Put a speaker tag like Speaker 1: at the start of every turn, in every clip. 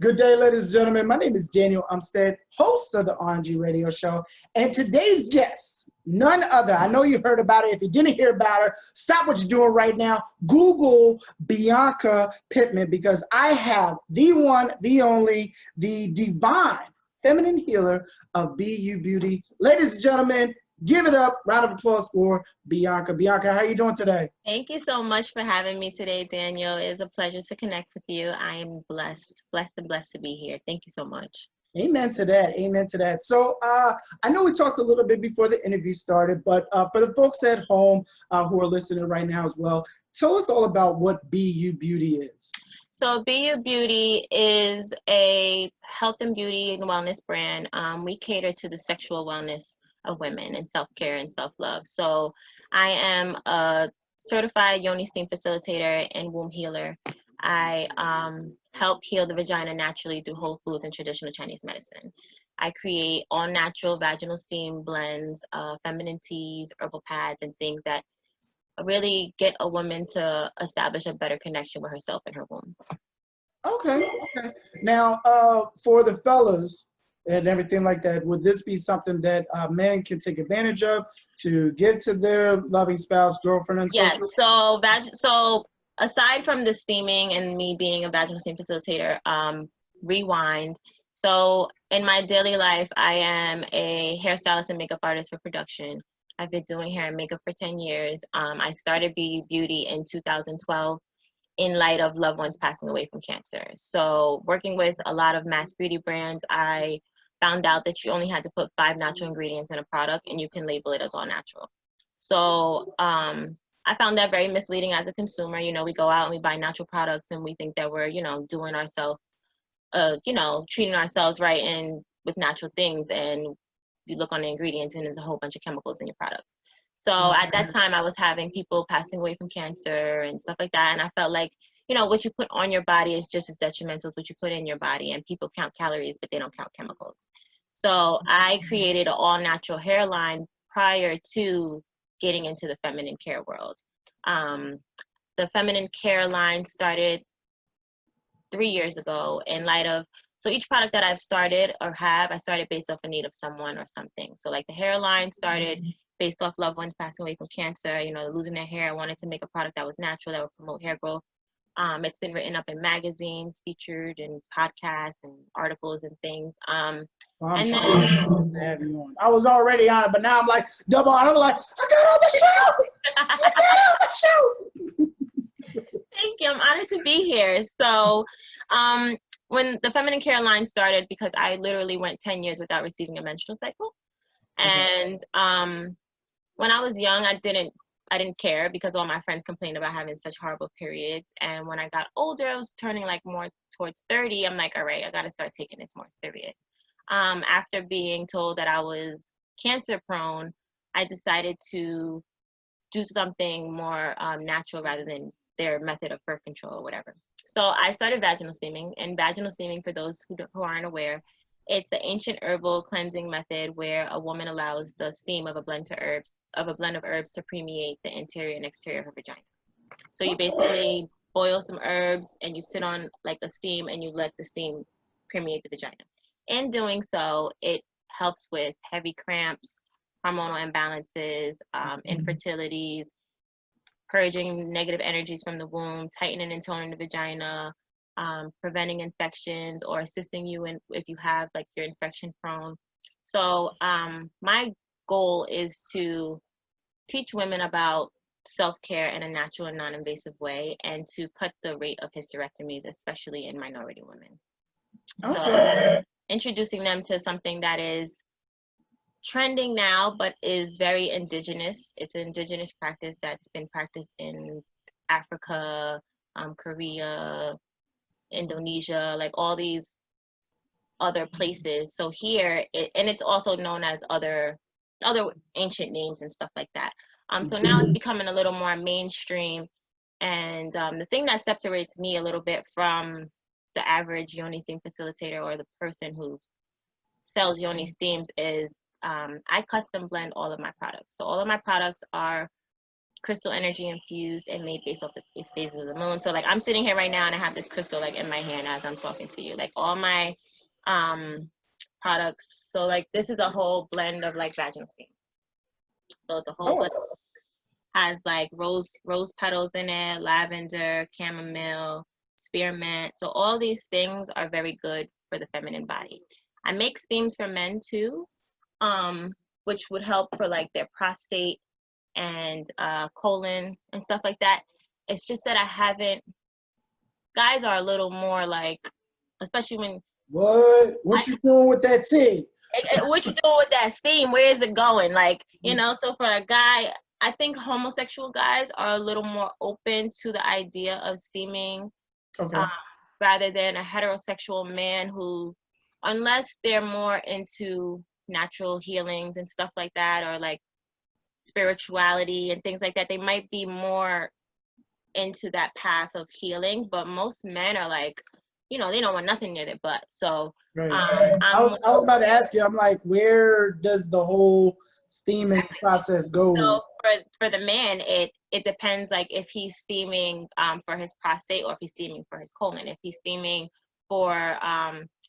Speaker 1: Good day, ladies and gentlemen. My name is Daniel Umstead, host of the RNG radio show. And today's guest, none other, I know you heard about it. If you didn't hear about her, stop what you're doing right now. Google Bianca Pitman, because I have the one, the only, the divine feminine healer of BU Beauty. Ladies and gentlemen, give it up. Round of applause for Bianca. Bianca, how are you doing today?
Speaker 2: Thank you so much for having me today, Daniel. It is a pleasure to connect with you. I am blessed to be here. Thank you so much.
Speaker 1: Amen to that. Amen to that. So I know we talked a little bit before the interview started, but for the folks at home who are listening right now as well, tell us all about what BU Beauty is.
Speaker 2: So BU Beauty is a health and beauty and wellness brand. We cater to the sexual wellness of women and self-care and self-love. So I am a certified yoni steam facilitator and womb healer. I help heal the vagina naturally through whole foods and traditional Chinese medicine. I create all natural vaginal steam blends, feminine teas, herbal pads, and things that really get a woman to establish a better connection with herself and her womb.
Speaker 1: Okay. Now, for the fellas and everything like that, would this be something that men can take advantage of to give to their loving spouse, girlfriend, and
Speaker 2: yes,
Speaker 1: so forth?
Speaker 2: So aside from the steaming and me being a vaginal steam facilitator, rewind. So in my daily life, I am a hairstylist and makeup artist for production. I've been doing hair and makeup for 10 years. I started BU Beauty in 2012 in light of loved ones passing away from cancer. So working with a lot of mass beauty brands, I found out that you only had to put 5 natural ingredients in a product and you can label it as all natural. So I found that very misleading as a consumer. You know, we go out and we buy natural products and we think that we're, you know, doing ourselves, treating ourselves right and with natural things. And you look on the ingredients and there's a whole bunch of chemicals in your products. So at that time I was having people passing away from cancer and stuff like that. And I felt like, you know, what you put on your body is just as detrimental as what you put in your body. And people count calories, but they don't count chemicals. So I created an all natural hairline prior to getting into the feminine care world. The feminine care line started 3 years ago in light of, so each product that I've started or have, I started based off a need of someone or something. So like the hairline started based off loved ones passing away from cancer, you know, losing their hair. I wanted to make a product that was natural, that would promote hair growth. It's been written up in magazines, featured in podcasts and articles and things.
Speaker 1: I'm and then to have you on. I was already on it, but now I'm like double on. I'm like, I got on the show. I got on the show.
Speaker 2: Thank you. I'm honored to be here. So when the feminine care line started, because I literally went 10 years without receiving a menstrual cycle. And when I was young, I didn't care because all my friends complained about having such horrible periods. And when I got older, I was turning like more towards 30. I'm like, all right, I got to start taking this more serious. After being told that I was cancer prone, I decided to do something more natural rather than their method of birth control or whatever. So I started vaginal steaming, and vaginal steaming, for those who aren't aware, it's an ancient herbal cleansing method where a woman allows the steam of a blend of herbs to permeate the interior and exterior of her vagina. So you basically boil some herbs and you sit on like a steam and you let the steam permeate the vagina. In doing so, it helps with heavy cramps, hormonal imbalances, infertilities, purging negative energies from the womb, tightening and toning the vagina, preventing infections, or assisting you in if you have like you're infection prone. So my goal is to teach women about self-care in a natural and non-invasive way, and to cut the rate of hysterectomies, especially in minority women. So introducing them to something that is trending now, but is very indigenous. It's an indigenous practice that's been practiced in Africa, Korea, Indonesia, like all these other places. So here, and it's also known as other ancient names and stuff like that. So now it's becoming a little more mainstream. And the thing that separates me a little bit from the average yoni steam facilitator or the person who sells yoni steams is I custom blend all of my products. So all of my products are crystal energy infused and made based off the phases of the moon. So like I'm sitting here right now and I have this crystal like in my hand as I'm talking to you. Like all my products. So like this is a whole blend of like vaginal steam. So it's a whole blend. Has like rose petals in it, lavender, chamomile, spearmint. So all these things are very good for the feminine body. I make steams for men too, which would help for like their prostate and colon and stuff like that. It's just that I haven't. Guys are a little more like, especially when.
Speaker 1: What you doing with that tea?
Speaker 2: What you doing with that steam? Where is it going? Like, you know, so for a guy, I think homosexual guys are a little more open to the idea of steaming, rather than a heterosexual man who, unless they're more into natural healings and stuff like that, or like spirituality and things like that, they might be more into that path of healing. But most men are like, you know, they don't want nothing near their butt. So
Speaker 1: I was about to ask you, I'm like, where does the whole steaming process go?
Speaker 2: So for the man, it depends, like if he's steaming for his prostate or if he's steaming for his colon. If he's steaming for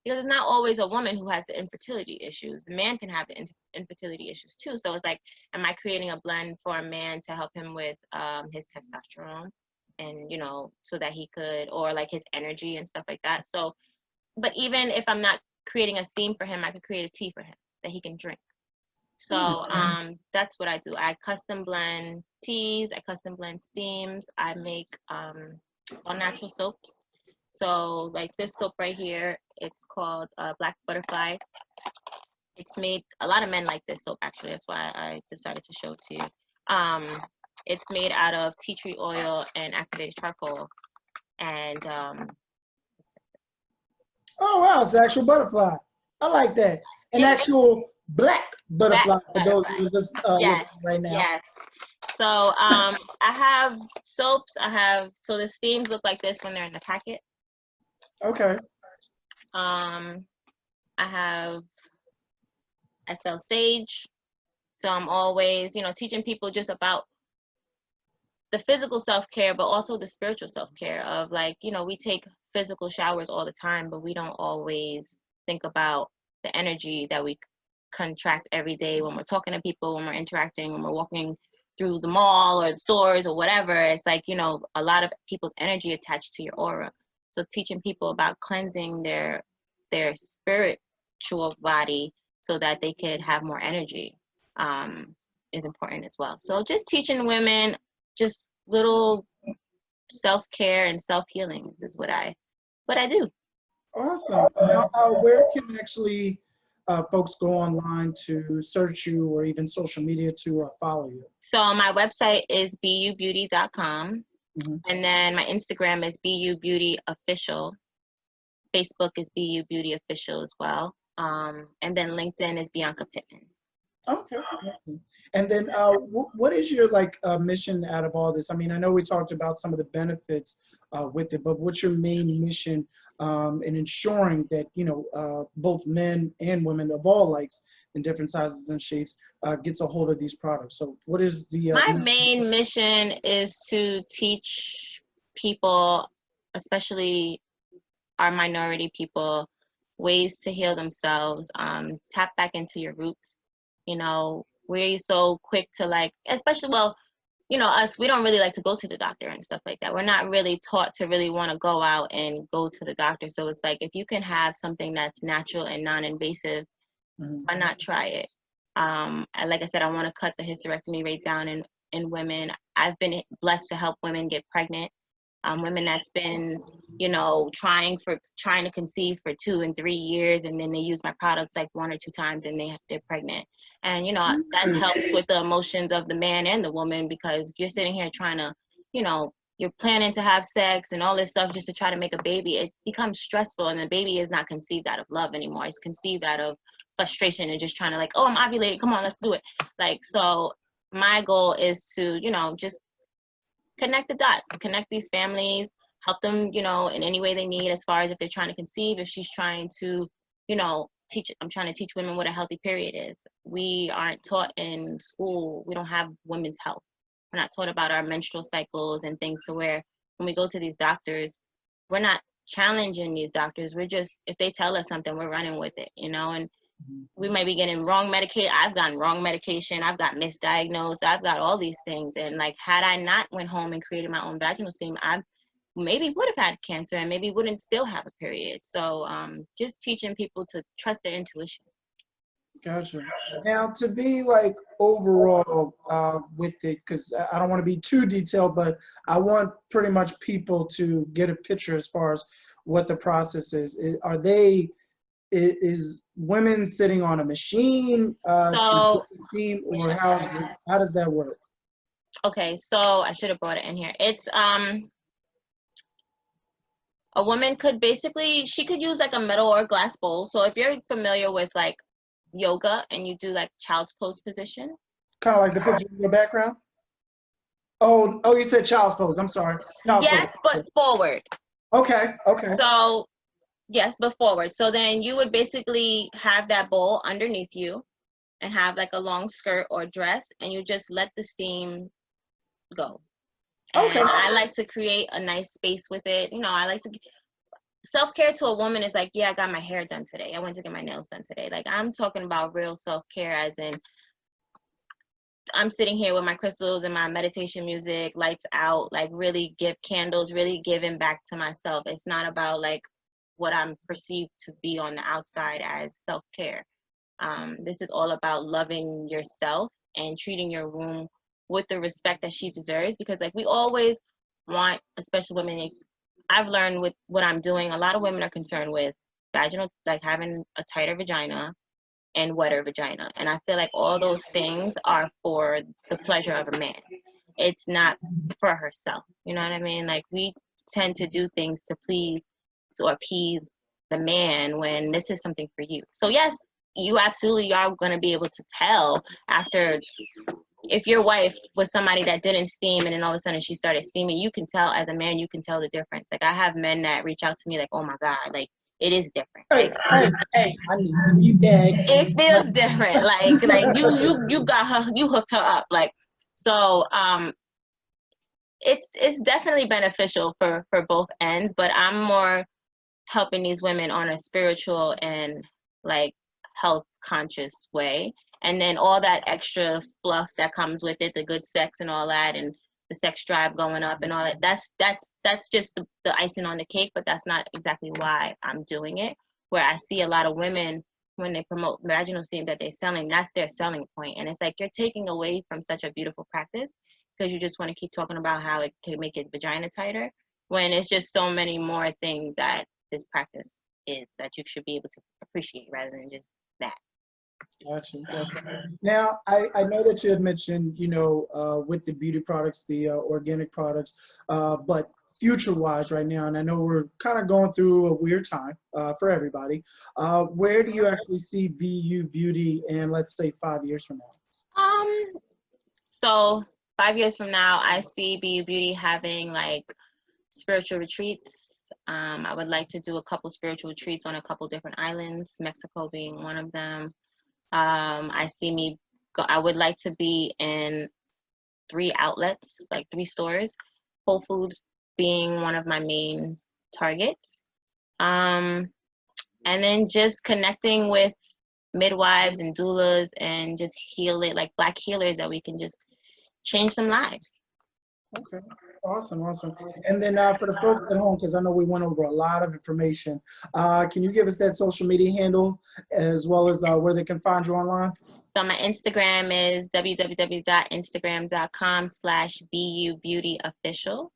Speaker 2: because it's not always a woman who has the infertility issues. The man can have the infertility issues too. So it's like, am I creating a blend for a man to help him with his testosterone, and you know, so that he could, or like his energy and stuff like that. So, but even if I'm not creating a steam for him, I could create a tea for him that he can drink. So that's what I do. I custom blend teas, I custom blend steams, I make all natural soaps. So like this soap right here, it's called Black Butterfly. It's made, a lot of men like this soap actually, that's why I decided to show it to you. It's made out of tea tree oil and activated charcoal. And
Speaker 1: oh wow, it's an actual butterfly. I like that. An actual black butterfly for those who are just listening right now.
Speaker 2: Yes. So I have soaps. So the steams look like this when they're in the packet.
Speaker 1: Okay.
Speaker 2: I sell sage. So I'm always, you know, teaching people just about the physical self-care, but also the spiritual self-care of like, you know, we take physical showers all the time, but we don't always think about the energy that we contract every day when we're talking to people, when we're interacting, when we're walking through the mall or the stores or whatever. It's like, you know, a lot of people's energy attached to your aura. So teaching people about cleansing their spiritual body so that they could have more energy is important as well. So just teaching women just little self-care and self-healing is what I do.
Speaker 1: Awesome. Now, where can actually folks go online to search you, or even social media to follow you?
Speaker 2: So my website is bubeauty.com. And then my Instagram is bubeautyofficial. Facebook is bubeautyofficial as well. And then LinkedIn is Bianca Pitman.
Speaker 1: Okay. And then what is your mission out of all this? I mean, I know we talked about some of the benefits with it, but what's your main mission in ensuring that, you know, both men and women of all likes in different sizes and shapes gets a hold of these products? So what is the...
Speaker 2: My main mission is to teach people, especially our minority people, ways to heal themselves, tap back into your roots. You know, we're so quick to like, especially, well, you know, us, we don't really like to go to the doctor and stuff like that. We're not really taught to really want to go out and go to the doctor. So it's like, if you can have something that's natural and non-invasive, why not try it? Like I said, I want to cut the hysterectomy rate down in women. I've been blessed to help women get pregnant. Women that's been, you know, trying to conceive for 2 and 3 years, and then they use my products like 1 or 2 times and they're pregnant. And you know, that helps with the emotions of the man and the woman, because if you're sitting here trying to, you know, you're planning to have sex and all this stuff just to try to make a baby, it becomes stressful, and the baby is not conceived out of love anymore. It's conceived out of frustration and just trying to like, oh, I'm ovulating, come on, let's do it. Like, so my goal is to, you know, just connect the dots, connect these families, help them, you know, in any way they need, as far as if they're trying to conceive, if she's trying to, you know, I'm trying to teach women what a healthy period is. We aren't taught in school. We don't have women's health. we're not taught about our menstrual cycles and things, to where when we go to these doctors, we're not challenging these doctors. We're just, if they tell us something, we're running with it, you know. And we might be getting wrong medication. I've gotten wrong medication. I've got misdiagnosed. I've got all these things. And like, had I not went home and created my own vaginal steam, I maybe would have had cancer and maybe wouldn't still have a period. So just teaching people to trust their intuition.
Speaker 1: Gotcha. Now, to be like overall with it, because I don't want to be too detailed, but I want pretty much people to get a picture as far as what the process is. Are they, is women sitting on a machine to get the steam, or how does that work?
Speaker 2: Okay, so I should have brought it in here. It's a woman could basically, she could use like a metal or glass bowl. So if you're familiar with like yoga and you do like child's pose position,
Speaker 1: Kind of like the picture in your background. Oh, you said child's pose. I'm sorry.
Speaker 2: Yes, but forward.
Speaker 1: Okay.
Speaker 2: So yes, but forward. So then you would basically have that bowl underneath you and have like a long skirt or dress, and you just let the steam go.
Speaker 1: Okay.
Speaker 2: And I like to create a nice space with it. You know, I like to, self-care to a woman is like, yeah, I got my hair done today. I went to get my nails done today. Like, I'm talking about real self-care, as in I'm sitting here with my crystals and my meditation music, lights out, like really give candles, really giving back to myself. It's not about like what I'm perceived to be on the outside as self-care. This is all about loving yourself and treating your womb with the respect that she deserves, because like we always want, especially women, I've learned with what I'm doing, a lot of women are concerned with vaginal, like having a tighter vagina and wetter vagina. And I feel like all those things are for the pleasure of a man. It's not for herself. You know what I mean? Like, we tend to do things to please or appease the man when this is something for you. So yes, you absolutely are going to be able to tell after, if your wife was somebody that didn't steam and then all of a sudden she started steaming, you can tell as a man, you can tell the difference. Like, I have men that reach out to me like, oh my God, like, it is different.
Speaker 1: Hey, I need 3 bags.
Speaker 2: It feels different. Like you got her, you hooked her up. Like, so it's definitely beneficial for both ends, but I'm more helping these women on a spiritual and like health conscious way. And then all that extra fluff that comes with it, the good sex and all that, and the sex drive going up and all that, that's just the icing on the cake, but that's not exactly why I'm doing it. Where I see a lot of women, when they promote vaginal steam that they're selling, that's their selling point. And it's like, you're taking away from such a beautiful practice because you just want to keep talking about how it can make your vagina tighter, when it's just so many more things that this practice is that you should be able to appreciate rather than just that.
Speaker 1: Gotcha. Now, I know that you had mentioned, you know, with the beauty products, the organic products, but future-wise right now, and I know we're kind of going through a weird time for everybody, where do you actually see BU Beauty in, let's say, 5 years from now?
Speaker 2: So 5 years from now, I see BU Beauty having like spiritual retreats. I would like to do a couple spiritual retreats on a couple different islands, Mexico being one of them. I would like to be in 3 outlets, like 3 stores, Whole Foods being one of my main targets. And then just connecting with midwives and doulas and just like Black healers, that we can just change some lives.
Speaker 1: Okay, awesome. And then for the folks at home, because I know we went over a lot of information, can you give us that social media handle as well as where they can find you online?
Speaker 2: So my Instagram is www.instagram.com/BUBeautyOfficial.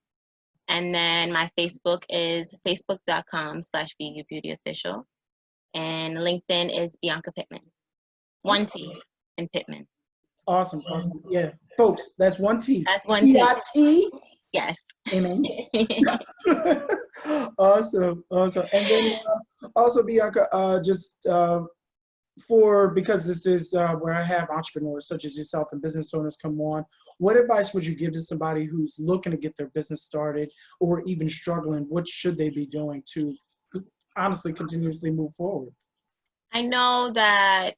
Speaker 2: And then my Facebook is facebook.com/BUBeautyOfficial. And LinkedIn is Bianca Pitman. 1 T in Pitman.
Speaker 1: Awesome. Yeah, folks, that's 1 T.
Speaker 2: That's 1 T.
Speaker 1: T.
Speaker 2: Yes.
Speaker 1: Amen. Awesome. And then also, Bianca, because this is where I have entrepreneurs such as yourself and business owners come on, what advice would you give to somebody who's looking to get their business started or even struggling? What should they be doing to honestly continuously move forward?
Speaker 2: I know that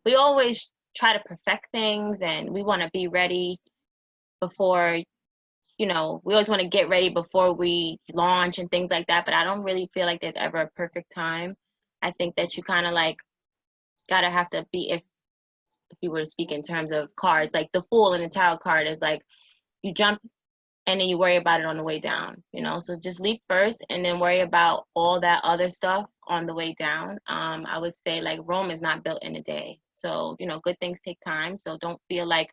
Speaker 2: we always try to perfect things, and we want to be ready before, you know, we always want to get ready before we launch and things like that. But I don't really feel like there's ever a perfect time. I think that you kind of like gotta have to be, if you were to speak in terms of cards, like the Fool in the tarot card is like you jump and then you worry about it on the way down, you know. So just leap first and then worry about all that other stuff on the way down. I would say like Rome is not built in a day. So, you know, good things take time. So don't feel like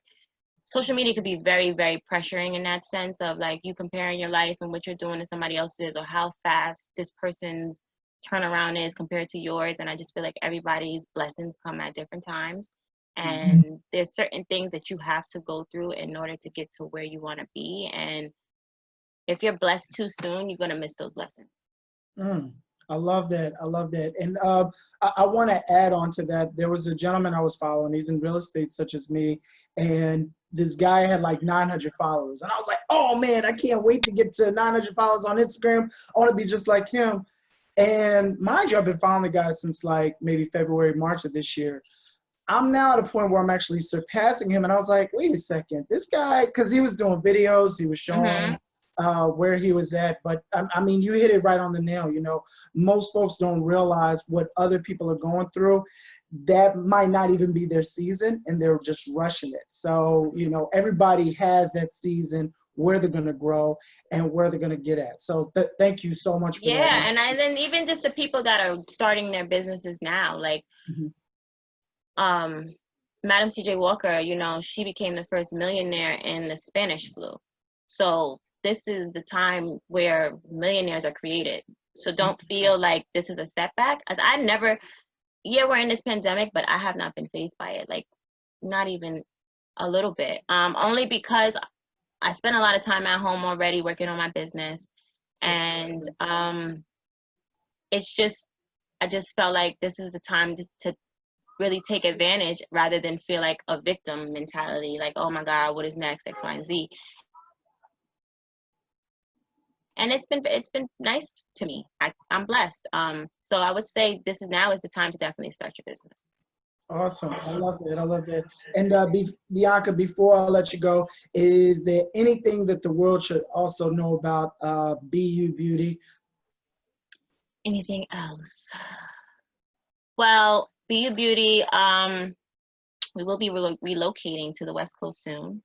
Speaker 2: social media could be very, very pressuring in that sense of like you comparing your life and what you're doing to somebody else's, or how fast this person's turnaround is compared to yours. And I just feel like everybody's blessings come at different times. And there's certain things that you have to go through in order to get to where you want to be. And if you're blessed too soon, you're going to miss those lessons.
Speaker 1: I love that. I love that. And I want to add on to that. There was a gentleman I was following. He's in real estate, such as me. And this guy had like 900 followers. And I was like, oh, man, I can't wait to get to 900 followers on Instagram. I want to be just like him. And mind you, I've been following the guy since like maybe February, March of this year. I'm now at a point where I'm actually surpassing him. And I was like, wait a second, this guy, because he was doing videos, he was showing where he was at. But I mean, you hit it right on the nail. You know, most folks don't realize what other people are going through. That might not even be their season, and they're just rushing it. So, you know, everybody has that season where they're going to grow and where they're going to get at. So thank you so much for that.
Speaker 2: Yeah, and then even just the people that are starting their businesses now, like Madam C.J. Walker, you know, she became the first millionaire in the Spanish flu. So this is the time where millionaires are created. So don't feel like this is a setback. As I never, we're in this pandemic, but I have not been fazed by it. Like, not even a little bit. Only because I spent a lot of time at home already working on my business. And it's just, I just felt like this is the time to really take advantage rather than feel like a victim mentality. Like, oh my God, what is next? X, Y, and Z. And it's been nice to me. I'm blessed. So I would say now is the time to definitely start your business.
Speaker 1: Awesome. I love that. I love that. And Bianca, before I let you go, is there anything that the world should also know about BU Beauty?
Speaker 2: Anything else? Well, BU Beauty, we will be relocating to the West Coast soon.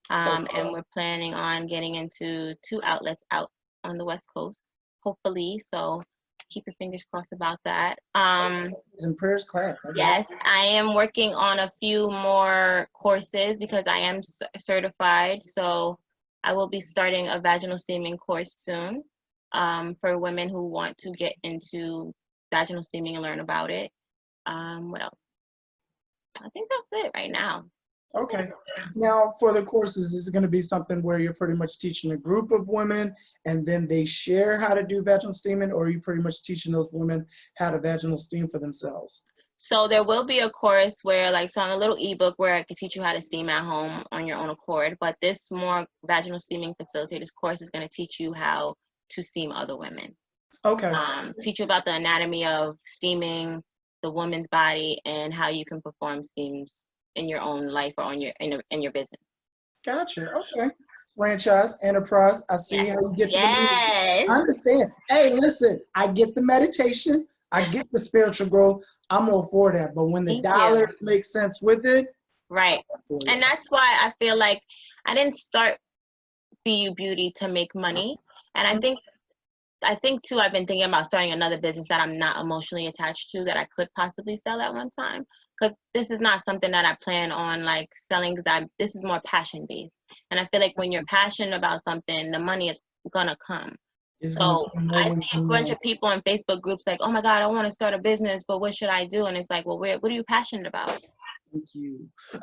Speaker 2: And we're planning on getting into 2 outlets out on the West Coast, hopefully. So keep your fingers crossed about that.
Speaker 1: In prayers class.
Speaker 2: Yes, I am working on a few more courses because I am certified. So I will be starting a vaginal steaming course soon for women who want to get into vaginal steaming and learn about it. What else? I think that's it right now.
Speaker 1: Okay. Now, for the courses, is it going to be something where you're pretty much teaching a group of women and then they share how to do vaginal steaming, or are you pretty much teaching those women how to vaginal steam for themselves?
Speaker 2: So there will be a course where, like, so on a little ebook where I can teach you how to steam at home on your own accord. But this more vaginal steaming facilitators course is going to teach you how to steam other women.
Speaker 1: Okay.
Speaker 2: Teach you about the anatomy of steaming the woman's body and how you can perform steams in your own life or on in your business.
Speaker 1: Gotcha. Okay. Franchise, enterprise. I see how you get to the
Speaker 2: Yes.
Speaker 1: I understand. Hey, listen, I get the meditation. I get the spiritual growth. I'm all for that. But when the dollars make sense with it.
Speaker 2: Right. And that's why I feel like I didn't start BU Beauty to make money. And I think too, I've been thinking about starting another business that I'm not emotionally attached to that I could possibly sell at one time. Because this is not something that I plan on like selling, because this is more passion based. And I feel like when you're passionate about something, the money is gonna come. So I see a bunch of people in Facebook groups like, oh my God, I want to start a business, but what should I do? And it's like, well, what are you passionate about?
Speaker 1: Thank you.
Speaker 2: You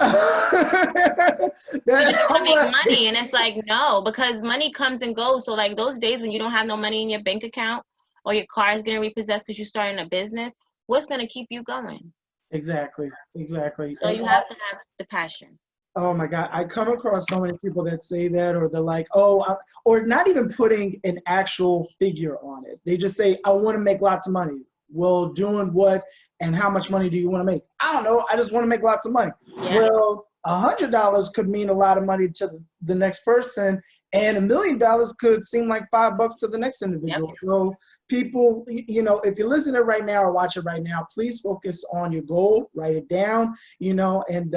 Speaker 2: just want to make money. And it's like, no, because money comes and goes. So like those days when you don't have no money in your bank account or your car is getting repossessed because you're starting a business, what's going to keep you going?
Speaker 1: Exactly.
Speaker 2: So you have to have the passion.
Speaker 1: Oh my God, I come across so many people that say that, or they're like, or not even putting an actual figure on it. They just say, I want to make lots of money. Well, doing what and how much money do you want to make? I don't know. I just want to make lots of money.
Speaker 2: Yeah.
Speaker 1: Well, $100 could mean a lot of money to the next person, and $1 million could seem like $5 to the next individual.
Speaker 2: Yep.
Speaker 1: So people, you know, if you're listening right now or watching right now, please focus on your goal, write it down, you know, and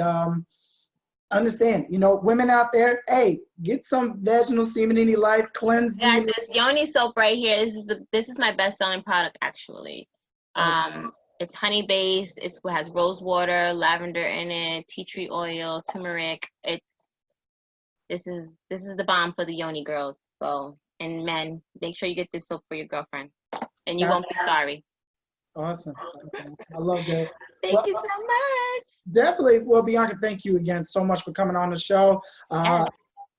Speaker 1: understand, you know, women out there, hey, get some vaginal steaming in your life, cleansing.
Speaker 2: Got this yoni soap right here. This is my best selling product actually.
Speaker 1: Awesome.
Speaker 2: It's honey based. It has rose water, lavender in it, tea tree oil, turmeric. This is the bomb for the yoni girls. So, and men, make sure you get this soap for your girlfriend, and you won't be sorry.
Speaker 1: Awesome. I love that.
Speaker 2: Thank you so much.
Speaker 1: Definitely. Well, Bianca, thank you again so much for coming on the show.
Speaker 2: Yes.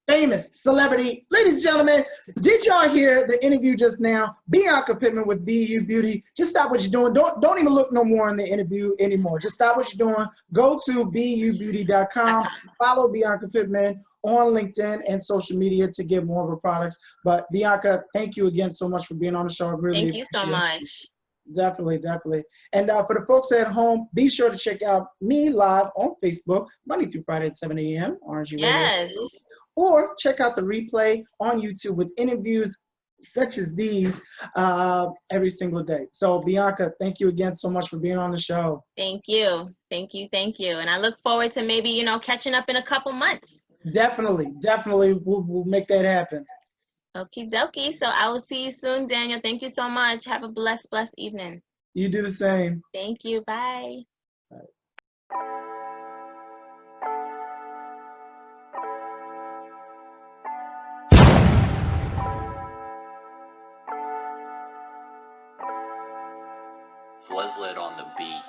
Speaker 1: Famous celebrity, ladies and gentlemen, did y'all hear the interview just now? Bianca Pitman with BU Beauty. Just stop what you're doing. Don't even look no more in the interview anymore. Just stop what you're doing. Go to bubeauty.com. Follow Bianca Pitman on LinkedIn and social media to get more of her products. But Bianca, thank you again so much for being on the show. I really
Speaker 2: Thank you so much.
Speaker 1: Definitely. And for the folks at home, be sure to check out me live on Facebook, Monday through Friday at 7 a.m. RNG
Speaker 2: Yes.
Speaker 1: Radio. Or check out the replay on YouTube with interviews such as these every single day. So Bianca, thank you again so much for being on the show.
Speaker 2: Thank you. And I look forward to maybe, you know, catching up in a couple months.
Speaker 1: Definitely. We'll make that happen.
Speaker 2: Okie dokie. So I will see you soon, Daniel. Thank you so much. Have a blessed evening.
Speaker 1: You do the same.
Speaker 2: Thank you. Bye.
Speaker 1: Bye.
Speaker 3: Fleslet on the beat.